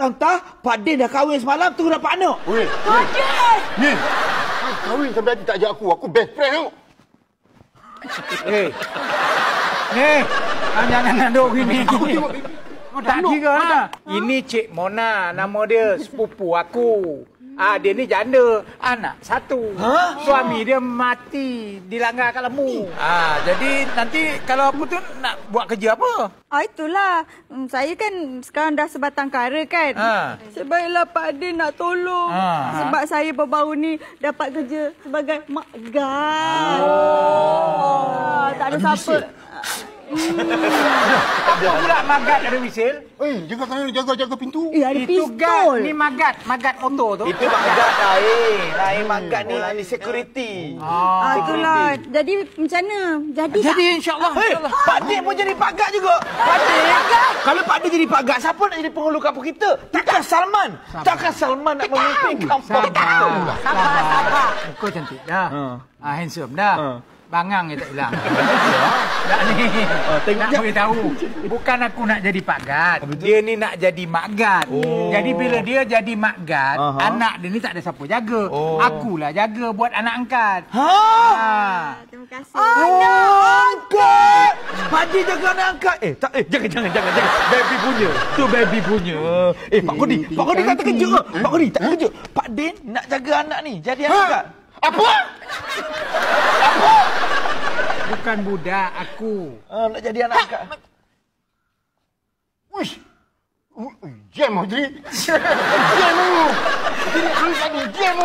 Tantah, Pak Din dah kahwin semalam, tunggu dapat anak. Weh. Pak Din! Ni. Kahwin sampai adik tak ajak aku. Aku best friend tau. Jangan naduk gini. Aku tengok Tak kira lah. Ini Cik Mona, nama dia sepupu aku. Dia ni janda, anak satu. Suami dia mati, dilanggar kat lembu. Jadi nanti kalau aku tu nak buat kerja apa? Itulah. Saya kan sekarang dah sebatang kara kan. Sebaiklah Pak Din nak tolong. Sebab saya baru-baru ni dapat kerja sebagai mak gan. Tak ada siapa. Apa pula magat ada wisil? Jaga tangan, jaga pintu. Ada Itu pistol. Ni magat motor tu. Itu magat lain magat ni security. Itulah. Jadi macam mana? Jadi insyaAllah. Pak Din pun jadi pagat juga. Pak Din. Kalau Pak Din jadi pagat, siapa nak jadi penghulu kampung kita? Takkan Salman. Takkan Salman nak memimpin kampung. Sabar. Kau cantik dah. Handsome dah. Bangang je tak hilang. Tak ni. Nak beritahu. Bukan aku nak jadi Pak Gad. Dia ni nak jadi Mak Gad. Jadi bila dia jadi Mak Gad, anak dia ni tak ada siapa jaga. Akulah jaga buat anak angkat. Terima kasih. Angkat! Pak Din jaga anak angkat. Jangan. Baby punya. Tu baby punya. Pak Kodi kata kejut ke? Pak Kodi tak kejut. Pak Din nak jaga anak ni. Jadi anak angkat. Apa? Bukan budak aku. Nak jadi anak angkat. Wish. Jam, Audrey. Jam. Jadi, tadi jam.